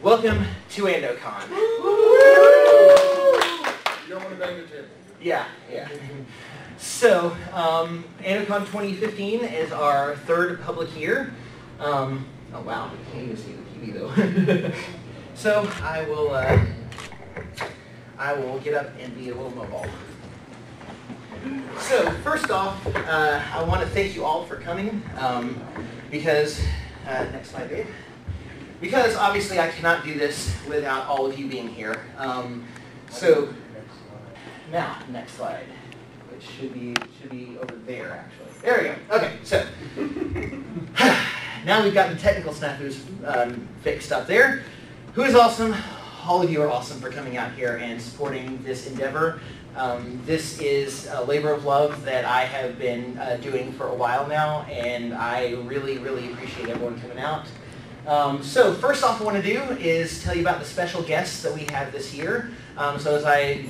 Welcome to AndoCon. You don't want to bang the table. Yeah. So, AndoCon 2015 is our third public year. Oh wow, I can't even see the TV though. So I will get up and be a little mobile. So first off, I want to thank you all for coming because next slide, Dave. Because obviously I cannot do this without all of you being here. So now, next slide, which should be over there actually. There we go. Okay, so now we've got the technical snafus fixed up there. Who is awesome? All of you are awesome for coming out here and supporting this endeavor. This is a labor of love that I have been doing for a while now, and I really, really appreciate everyone coming out. So first off, what I want to do is tell you about the special guests that we have this year. So as I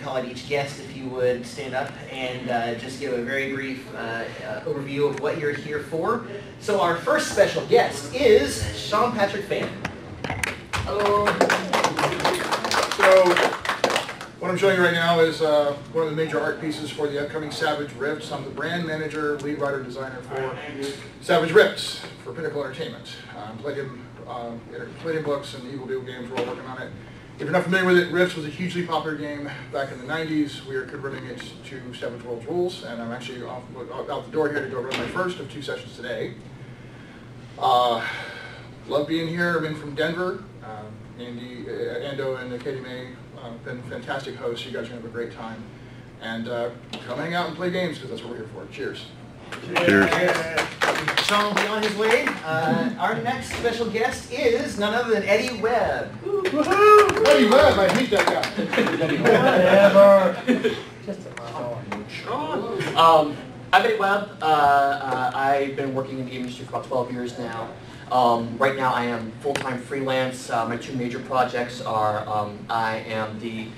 call it each guest, if you would stand up and just give a very brief overview of what you're here for. So our first special guest is Sean Patrick Fan. Hello. So what I'm showing you right now is one of the major art pieces for the upcoming Savage Rifts. I'm the brand manager, lead writer, designer for Savage Rifts for Pinnacle Entertainment. Palladium Books and Evil Deal Games, we're all working on it. If you're not familiar with it, Rifts was a hugely popular game back in the 90s. We are converting it to Savage Worlds Rules, and I'm actually out the door here to go run my first of 2 sessions today. Love being here. I've been from Denver. Ando and Katie May have been fantastic hosts. You guys are going to have a great time. And come hang out and play games because that's what we're here for. Cheers. Cheers. Sean will be on his way. Our next special guest is none other than Eddie Webb. Woohoo! Eddie Webb, I hate that guy. Whatever. I'm Eddie Webb. I've been working in the game industry for about 12 years now. Right now I am full-time freelance. My 2 major projects are I am the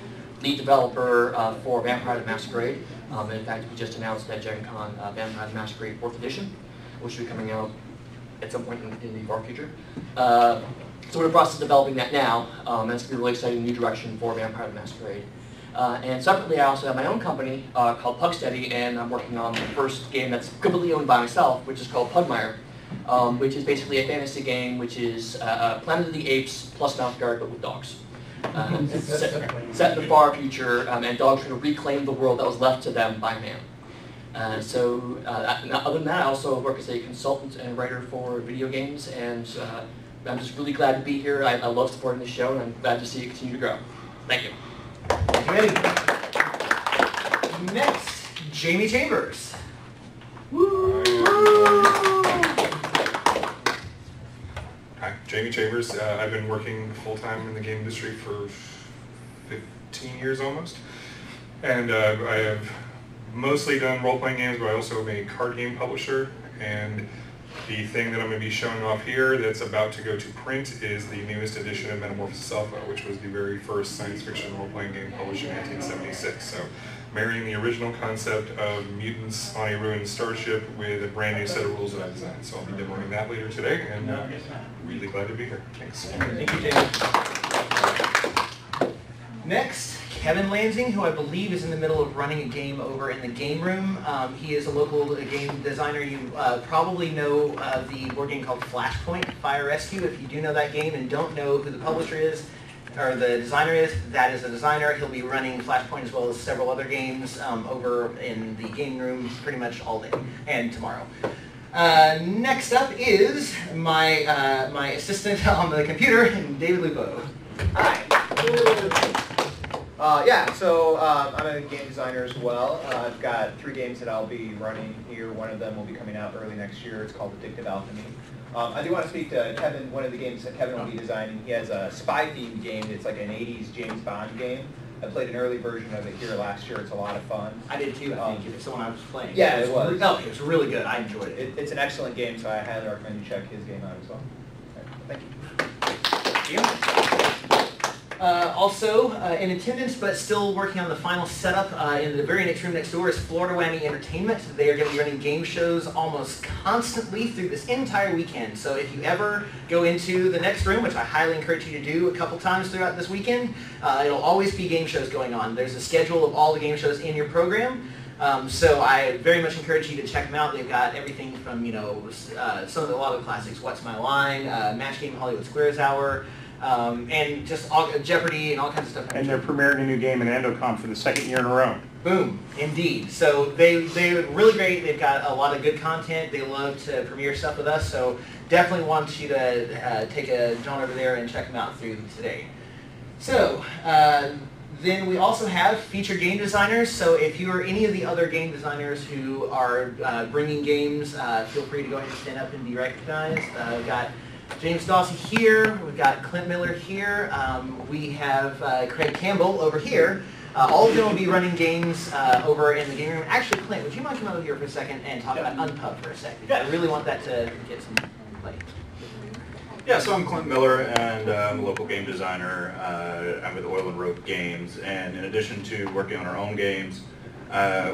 lead developer for Vampire the Masquerade. In fact, we just announced at Gen Con Vampire the Masquerade 4th edition, which will be coming out at some point in the far future. So we're in the process of developing that now, and it's going to be a really exciting new direction for Vampire the Masquerade. And separately, I also have my own company called Pugsteady, and I'm working on the first game that's completely owned by myself, which is called Pugmire, which is basically a fantasy game, which is Planet of the Apes plus Mount Guard, but with dogs. Set in the far future, and dogs trying to reclaim the world that was left to them by man. Other than that, I also work as a consultant and writer for video games, and I'm just really glad to be here. I love supporting the show, and I'm glad to see it continue to grow. Thank you. Thank you, Eddie. Next, Jamie Chambers. Woo! Hi, Jamie Chambers. I've been working full-time in the game industry for 15 years almost. And I have mostly done role-playing games, but I also am a card game publisher. And the thing that I'm going to be showing off here that's about to go to print is the newest edition of Metamorphosis Alpha, which was the very first science fiction role-playing game published in 1976. So, marrying the original concept of mutants on a ruined starship with a brand new set of rules that I designed. So I'll be demoing that later today, and really glad to be here. Thanks. Thank you, Jamie. Next, Kevin Lansing, who I believe is in the middle of running a game over in the game room. He is a local game designer. You probably know the board game called Flashpoint Fire Rescue. If you do know that game and don't know who the publisher is, or the designer is, that is a designer. He'll be running Flashpoint as well as several other games over in the game room pretty much all day and tomorrow. Next up is my assistant on the computer, David Lupo. Hi. I'm a game designer as well. I've got 3 games that I'll be running here. One of them will be coming out early next year. It's called Addictive Alchemy. I do want to speak to Kevin. One of the games that Kevin will be designing, he has a spy-themed game. It's like an 80s James Bond game. I played an early version of it here last year. It's a lot of fun. I did too, I think. It's the one I was playing. Yeah, it was. No, it was really good. I enjoyed it. It's an excellent game, so I highly recommend you check his game out as well. Thank you. Also in attendance, but still working on the final setup in the very next room next door is Florida Whammy Entertainment. They are going to be running game shows almost constantly through this entire weekend. So if you ever go into the next room, which I highly encourage you to do a couple times throughout this weekend, it'll always be game shows going on. There's a schedule of all the game shows in your program. So I very much encourage you to check them out. They've got everything from, a lot of the classics, What's My Line, Match Game Hollywood Squares Hour, and just Jeopardy and all kinds of stuff. And they're premiering a new game in AndoCon for the second year in a row. Boom, indeed. So they're really great. They've got a lot of good content. They love to premiere stuff with us. So definitely want you to take a jaunt over there and check them out through today. So then we also have featured game designers. So if you are any of the other game designers who are bringing games, feel free to go ahead and stand up and be recognized. We've got James Dawsey here, we've got Clint Miller here, we have Craig Campbell over here. All of them will be running games over in the game room. Actually, Clint, would you mind coming over here for a second and talk about Unpub for a second? I really want that to get some play. Yeah, so I'm Clint Miller, and I'm a local game designer. I'm with Oil and Rope Games, and in addition to working on our own games,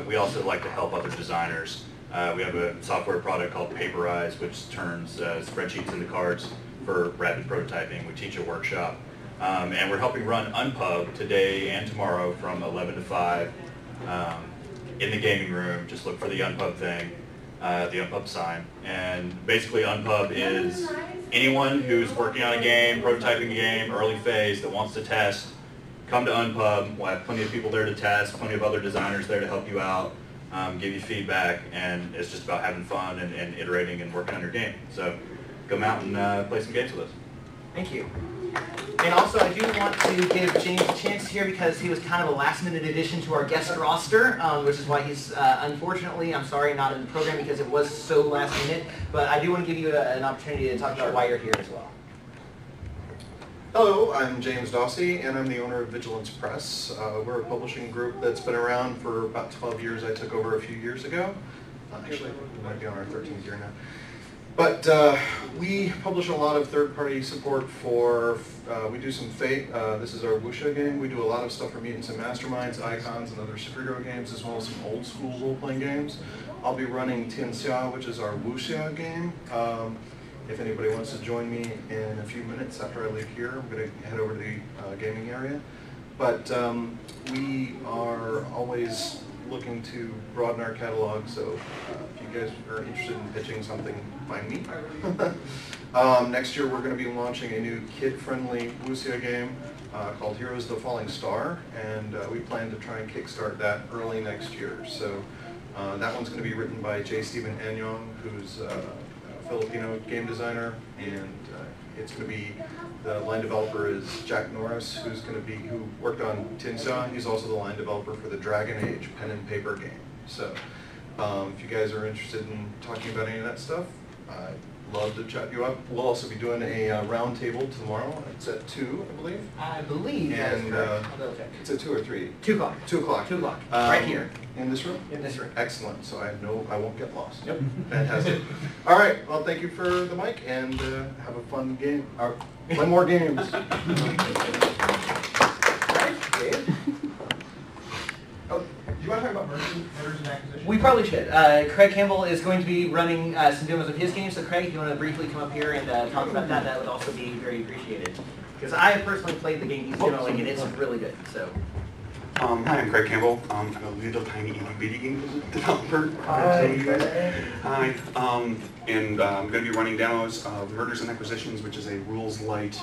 we also like to help other designers. We have a software product called Paperize, which turns spreadsheets into cards for rapid prototyping. We teach a workshop, and we're helping run Unpub today and tomorrow from 11 to 5 in the gaming room. Just look for the Unpub thing, the Unpub sign. And basically Unpub is anyone who's working on a game, prototyping a game, early phase, that wants to test, come to Unpub. We'll have plenty of people there to test, plenty of other designers there to help you out. Give you feedback, and it's just about having fun and iterating and working on your game. So come out and play some games with us. Thank you. And also I do want to give James a chance here because he was kind of a last-minute addition to our guest roster, which is why he's unfortunately, I'm sorry, not in the program because it was so last minute, but I do want to give you an opportunity to talk about why you're here as well. Hello, I'm James Dawsey, and I'm the owner of Vigilance Press. We're a publishing group that's been around for about 12 years. I took over a few years ago. Actually, we might be on our 13th year now. But we publish a lot of third-party support for, we do some Fate. This is our Wuxia game. We do a lot of stuff for Mutants and Masterminds, Icons, and other superhero games, as well as some old-school role-playing games. I'll be running Tianxia, which is our Wuxia game. If anybody wants to join me in a few minutes after I leave here, I'm going to head over to the gaming area. But we are always looking to broaden our catalog, so if you guys are interested in pitching something, find me. Next year we're going to be launching a new kid-friendly Wuxia game called Heroes of the Falling Star, and we plan to try and kickstart that early next year. So that one's going to be written by J. Stephen Anyong, who's Filipino game designer, and it's going to be, the line developer is Jack Norris, who worked on Tianxia. He's also the line developer for the Dragon Age pen and paper game. So if you guys are interested in talking about any of that stuff, I'd love to chat you up. We'll also be doing a round table tomorrow. It's at 2, I believe. I believe and I'll double check. it's at 2 or 3? 2 o'clock. 2 o'clock. 2 o'clock. Right here. In this room? In this room. Excellent. So I won't get lost. Yep. Fantastic. All right. Well, thank you for the mic, and have a fun game. Play more games. Right, Dave? Oh, do you want to talk about mergers and acquisitions? We probably should. Craig Campbell is going to be running some demos of his game, so Craig, if you want to briefly come up here and talk about that, that would also be very appreciated. Because I have personally played the game he's demoing, and it's really good. So. Hi, I'm Craig Campbell. I'm a little tiny indie game developer. Hi. And I'm going to be running demos of Mergers and Acquisitions, which is a rules-light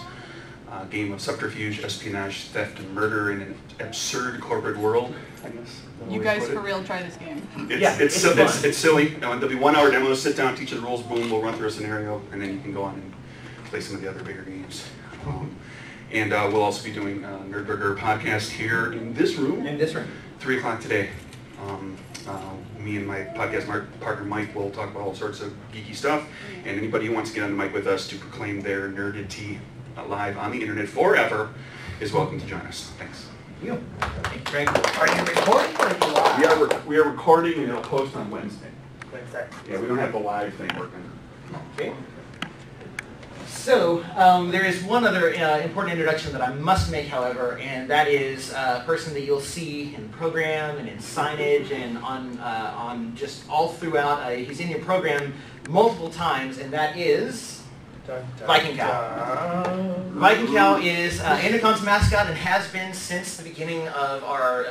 game of subterfuge, espionage, theft, and murder in an absurd corporate world, I guess. You guys for real try this game. It's silly. There'll be 1 hour demos, sit down, teach you the rules, boom, we'll run through a scenario, and then you can go on and play some of the other bigger games. And we'll also be doing a Nerdburger podcast here in this room. In this room. 3 o'clock today. Me and my podcast partner Mike will talk about all sorts of geeky stuff. And anybody who wants to get on the mic with us to proclaim their nerdity live on the internet forever is welcome to join us. Thanks. Thank you, Craig. Are you recording or are you live? We are recording, and it'll post on Wednesday. Wednesday. Yeah, we don't have the live thing working. Okay. So, there is one other important introduction that I must make, however, and that is a person that you'll see in the program and in signage and on just all throughout. He's in your program multiple times, and that is Viking Cow. Viking Cow is AndoCon's mascot and has been since the beginning of our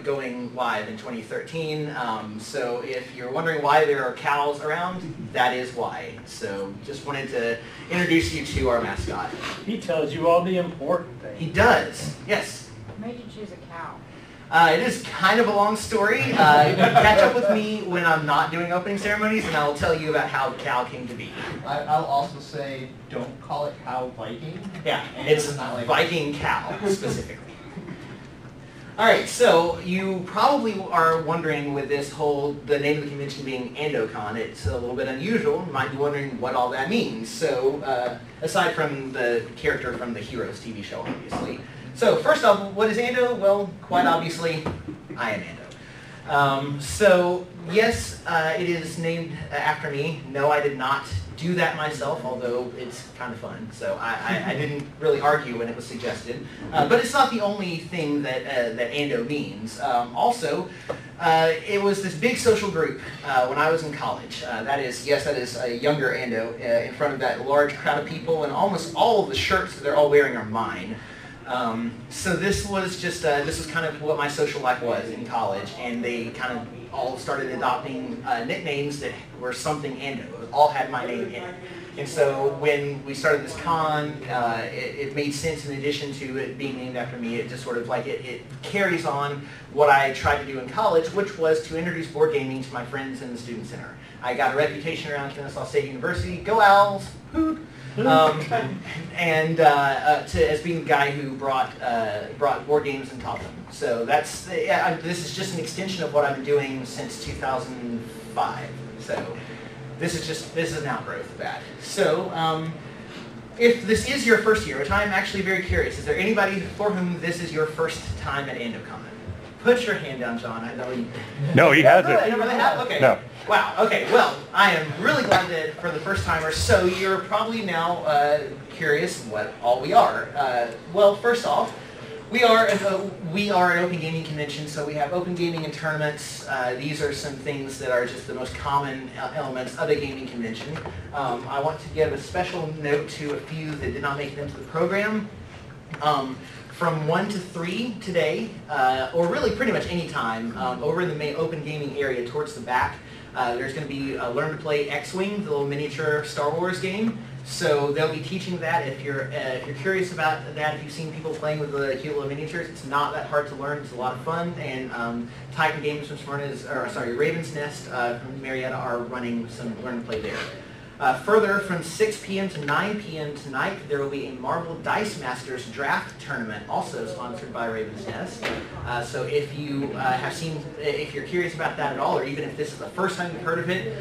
going live in 2013. So if you're wondering why there are cows around, that is why. So just wanted to introduce you to our mascot. He tells you all the important things. He does. Yes. What made you choose a cow? It is kind of a long story. Catch up with me when I'm not doing opening ceremonies, and I'll tell you about how cow came to be. I'll also say, don't call it Cow Viking. Yeah, And it's not like Viking cow specifically. All right, so you probably are wondering with this the name of the convention being AndoCon, it's a little bit unusual. You might be wondering what all that means. So aside from the character from the Heroes TV show, obviously. So first off, what is Ando? Well, quite obviously, I am Ando. So yes, it is named after me. No, I did not do that myself, although it's kind of fun. So I didn't really argue when it was suggested. But it's not the only thing that Ando means. Also, it was this big social group when I was in college. That is a younger Ando in front of that large crowd of people, and almost all of the shirts that they're all wearing are mine. So this was just, this was kind of what my social life was in college, and they kind of all started adopting nicknames that were something Ando. It all had my name in it. And so when we started this con, it made sense in addition to it being named after me. It just sort of like, it carries on what I tried to do in college, which was to introduce board gaming to my friends in the Student Center. I got a reputation around Kennesaw State University, go Owls, hoot. As being the guy who brought board games and taught them. So that's this is just an extension of what I've been doing since 2005. So this is an outgrowth of that. So if this is your first year, which I am actually very curious, is there anybody for whom this is your first time at AndoCon? Put your hand down, John. I know you. No, he hasn't. You really have? Okay. No. Wow. Okay. Well, I am really glad that for the first timer. So you're probably now curious what all we are. Well, first off, we are an open gaming convention. So we have open gaming and tournaments. These are some things that are just the most common elements of a gaming convention. I want to give a special note to a few that did not make it into the program. From 1 to 3 today, or really pretty much any time, over in the main open gaming area towards the back, there's going to be Learn to Play X-Wing, the little miniature Star Wars game. So they'll be teaching that. If you're curious about that, if you've seen people playing with the cute little miniatures, it's not that hard to learn. It's a lot of fun. And Titan Games from Raven's Nest from Marietta are running some Learn to Play there. Further, from 6 p.m. to 9 p.m. tonight, there will be a Marvel Dice Masters draft tournament, also sponsored by Raven's Nest. So if you if you're curious about that at all, or even if this is the first time you've heard of it,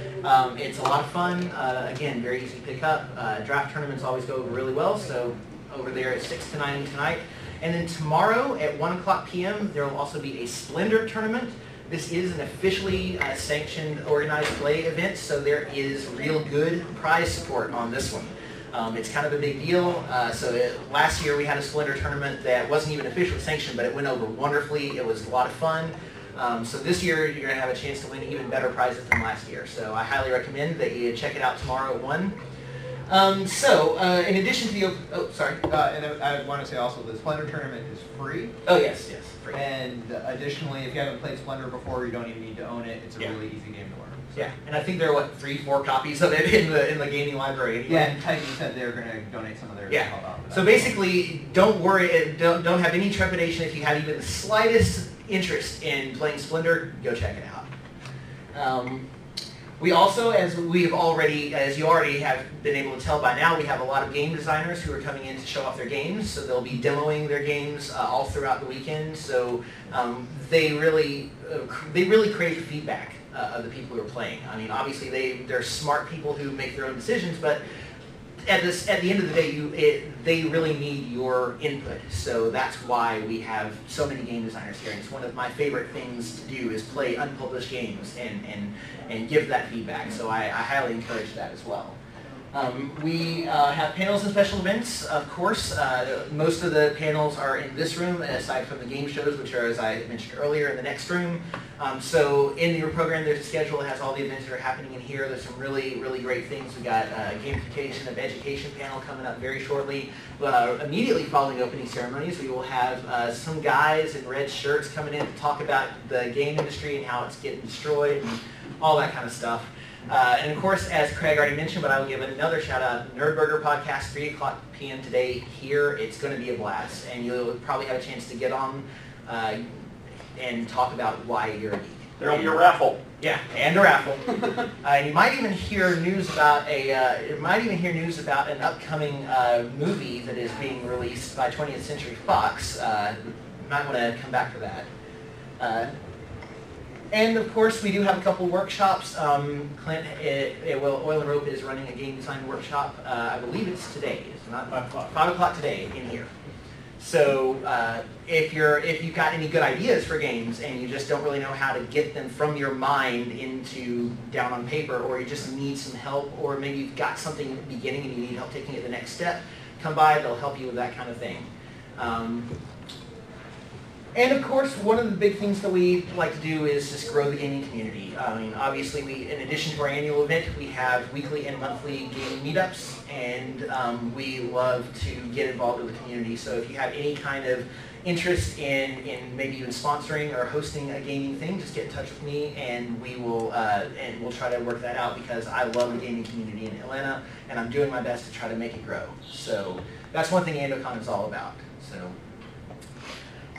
it's a lot of fun. Again, very easy to pick up. Draft tournaments always go over really well, so over there at 6 to 9 tonight. And then tomorrow at 1 o'clock p.m., there will also be a Splendor tournament. This is an officially sanctioned organized play event, so there is real good prize support on this one. It's kind of a big deal. Last year we had a Splendor tournament that wasn't even officially sanctioned, but it went over wonderfully. It was a lot of fun. So this year you're going to have a chance to win even better prizes than last year. So I highly recommend that you check it out tomorrow at 1. In addition to the and I want to say also the Splendor tournament is free. Oh yes, free. And additionally, if you haven't played Splendor before, you don't even need to own it. It's a really easy game to learn. So. Yeah, and I think there are 3-4 copies of it in the gaming library. Anyway. Yeah, and Titan said they're going to donate some of theirs. Yeah. So basically, don't worry, don't have any trepidation if you have even the slightest interest in playing Splendor. Go check it out. We also, as you already have been able to tell by now, we have a lot of game designers who are coming in to show off their games. So they'll be demoing their games all throughout the weekend. So they really crave feedback of the people who are playing. I mean, obviously they're smart people who make their own decisions, but at the end of the day, they really need your input. So that's why we have so many game designers here. And it's one of my favorite things to do is play unpublished games and give that feedback. So I highly encourage that as well. We have panels and special events, of course. Most of the panels are in this room, aside from the game shows, which are, as I mentioned earlier, in the next room. So in your program, there's a schedule that has all the events that are happening in here. There's some really, really great things. We got a gamification of education panel coming up very shortly. Immediately following opening ceremonies, we will have some guys in red shirts coming in to talk about the game industry and how it's getting destroyed and all that kind of stuff. And of course, as Craig already mentioned, but I will give another shout out, Nerdburger Podcast, 3 o'clock p.m. today here. It's going to be a blast, and you'll probably have a chance to get on and talk about why you're a geek. There'll be a raffle. Yeah, and a raffle. And you might even hear news about an upcoming movie that is being released by 20th Century Fox. You might want to come back for that. And of course, we do have a couple workshops. Clint, Oil and Rope is running a game design workshop. I believe it's today. It's not 5 o'clock today in here. So if you've got any good ideas for games and you just don't really know how to get them from your mind into down on paper, or you just need some help, or maybe you've got something at the beginning and you need help taking it the next step, come by. They'll help you with that kind of thing. And of course, one of the big things that we like to do is just grow the gaming community. I mean, obviously, in addition to our annual event, we have weekly and monthly gaming meetups, and we love to get involved with the community. So if you have any kind of interest in maybe even sponsoring or hosting a gaming thing, just get in touch with me, and we'll try to work that out, because I love the gaming community in Atlanta, and I'm doing my best to try to make it grow. So that's one thing AndoCon is all about. So.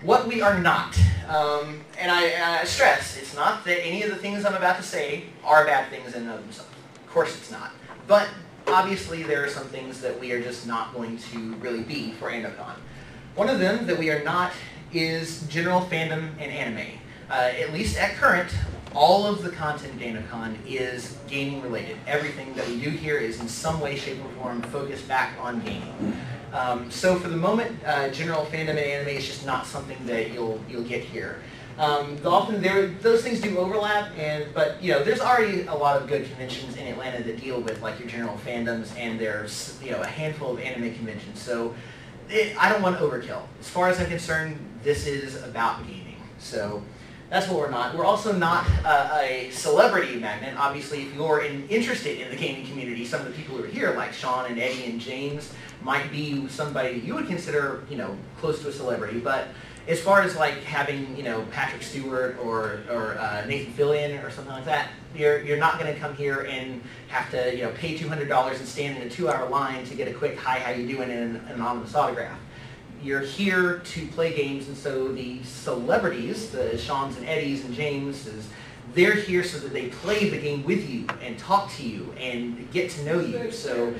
What we are not, and I stress, it's not that any of the things I'm about to say are bad things in and of themselves. Of course it's not. But obviously there are some things that we are just not going to really be for AndoCon. One of them that we are not is general fandom and anime. At least at current, all of the content at AndoCon is gaming related. Everything that we do here is in some way, shape, or form focused back on gaming. So for the moment, general fandom and anime is just not something that you'll get here. Often those things do overlap, but there's already a lot of good conventions in Atlanta that deal with like your general fandoms, and there's a handful of anime conventions. So I don't want overkill. As far as I'm concerned, this is about gaming. So that's what we're not. We're also not a celebrity magnet. Obviously, if you're interested in the gaming community, some of the people who are here, like Sean and Eddie and James, might be somebody that you would consider, close to a celebrity. But as far as like having, Patrick Stewart or Nathan Fillion or something like that, you're not going to come here and have to, pay $200 and stand in a 2-hour line to get a quick "Hi, how you doing?" and an anonymous autograph. You're here to play games, and so the celebrities, the Seans and Eddies and Jameses, they're here so that they play the game with you and talk to you and get to know you. So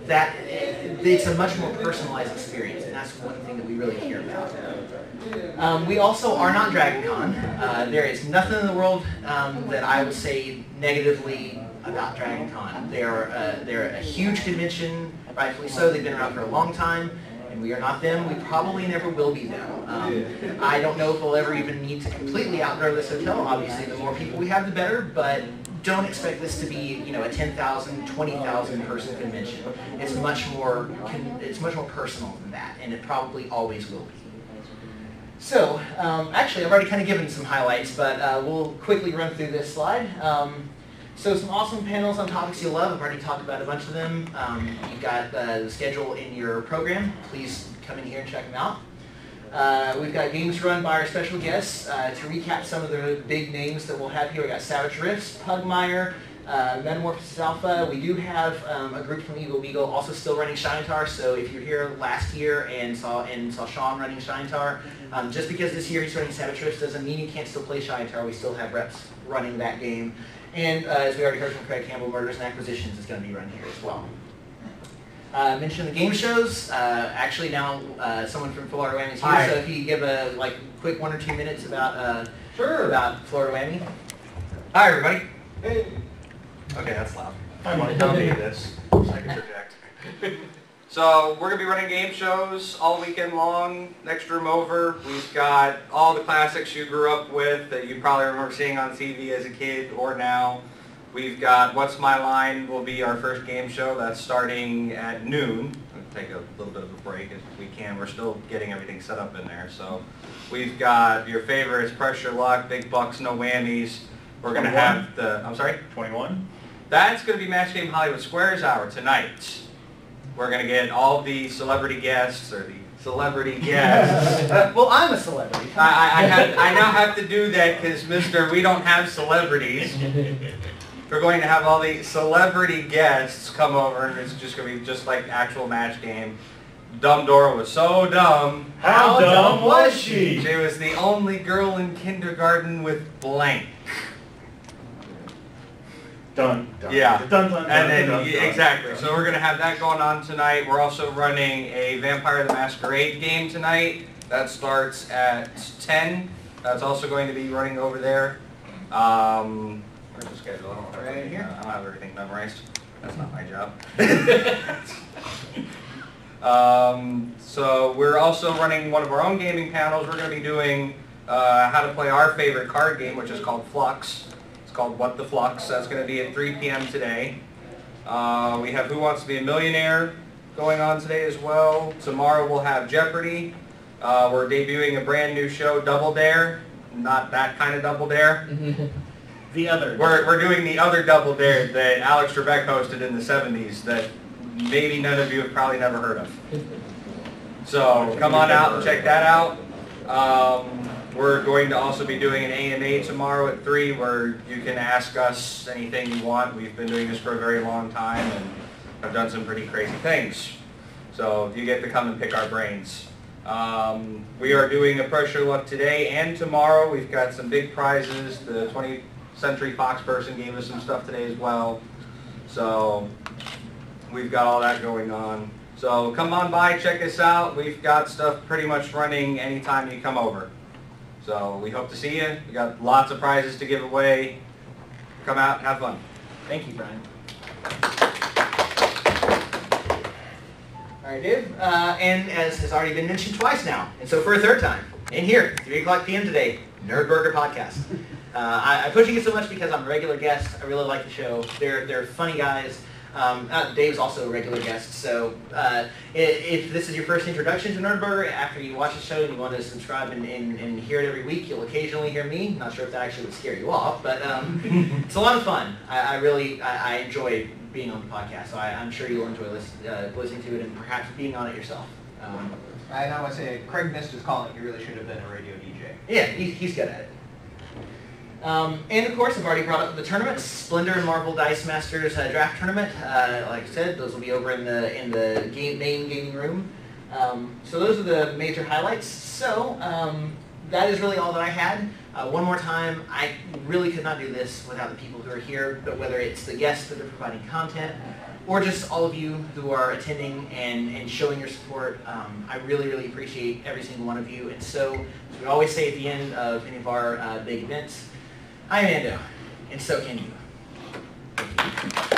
that it's a much more personalized experience, and that's one thing that we really care about. We also are not DragonCon. There is nothing in the world that I would say negatively about DragonCon. They're a huge convention, rightfully so. They've been around for a long time. And we are not them. We probably never will be them. I don't know if we'll ever even need to completely outgrow this hotel. Obviously, the more people we have, the better. But don't expect this to be, a 10,000, 20,000 person convention. It's much more personal than that, and it probably always will be. So, actually, I've already kind of given some highlights, but we'll quickly run through this slide. So some awesome panels on topics you'll love. I've already talked about a bunch of them. You've got the schedule in your program. Please come in here and check them out. We've got games run by our special guests. To recap some of the big names that we'll have here, we got Savage Rifts, Pugmire, Metamorphosis Alpha. We do have a group from Eagle Beagle also still running Shinetar. So if you're here last year and saw Sean running Shinetar, just because this year he's running Savage Rifts doesn't mean you can't still play Shinetar. We still have reps running that game. And as we already heard from Craig, Campbell, Murders and Acquisitions is going to be run here as well. Mention the game shows. Actually now someone from Florida Whammy is here, Hi. so if you give a quick 1 or 2 minutes about about Florida Whammy. Hi everybody. Hey. Okay, that's loud. I want to tell me this, so I can project. So we're going to be running game shows all weekend long. Next room over, we've got all the classics you grew up with that you probably remember seeing on TV as a kid or now. We've got What's My Line will be our first game show. That's starting at noon. We'll take a little bit of a break if we can. We're still getting everything set up in there. So we've got your favorites, Pressure Luck, Big Bucks, No Whammies. We're going to have the, I'm sorry? 21? That's going to be Match Game Hollywood Squares Hour tonight. We're going to get all the celebrity guests, or the celebrity guests. Well, I'm a celebrity. I now have to do that because, Mr., we don't have celebrities. We're going to have all the celebrity guests come over, and it's just going to be just like actual Match Game. Dumb Dora was so dumb. How dumb was she? She was the only girl in kindergarten with blank. Done. Yeah. Done. And then, exactly. So we're going to have that going on tonight. We're also running a Vampire the Masquerade game tonight. That starts at 10. That's also going to be running over there. Where's the schedule? I don't have Right here. I don't have everything memorized. That's not my job. So we're also running one of our own gaming panels. We're going to be doing how to play our favorite card game, which is called Flux. It's called What the Flux. That's going to be at 3 p.m. today. We have Who Wants to Be a Millionaire going on today as well. Tomorrow we'll have Jeopardy. We're debuting a brand new show, Double Dare. Not that kind of Double Dare. The other. We're doing the other Double Dare that Alex Trebek hosted in the 70s that maybe none of you have probably never heard of. So come on out and check that out. We're going to also be doing an AMA tomorrow at 3 where you can ask us anything you want. We've been doing this for a very long time and have done some pretty crazy things. So you get to come and pick our brains. We are doing a Pressure Luck today and tomorrow. We've got some big prizes. The 20th Century Fox person gave us some stuff today as well. So we've got all that going on. So come on by, check us out. We've got stuff pretty much running anytime you come over. So we hope to see you. We got lots of prizes to give away. Come out and have fun. Thank you, Brian. All right, Dave. And as has already been mentioned twice now, and so for a third time, in here, 3 o'clock p.m. today, Nerd Burger Podcast. I'm pushing it so much because I'm a regular guest. I really like the show. They're funny guys. Dave's also a regular guest, so if this is your first introduction to Nerd Burger, after you watch the show and you want to subscribe and hear it every week, you'll occasionally hear me. Not sure if that actually would scare you off, but it's a lot of fun. I really enjoy being on the podcast, so I'm sure you'll enjoy listening to it and perhaps being on it yourself. I want to say, Craig missed his calling. He really should have been a radio DJ. Yeah, he's good at it. And of course, I've already brought up the tournaments, Splendor and Marvel Dice Masters Draft Tournament. Like I said, those will be over in the main gaming room. So those are the major highlights. So that is really all that I had. One more time, I really could not do this without the people who are here, but whether it's the guests that are providing content, or just all of you who are attending and showing your support. I really, really appreciate every single one of you. And so, as we always say at the end of any of our big events, I'm Ando, and so can you. Thank you.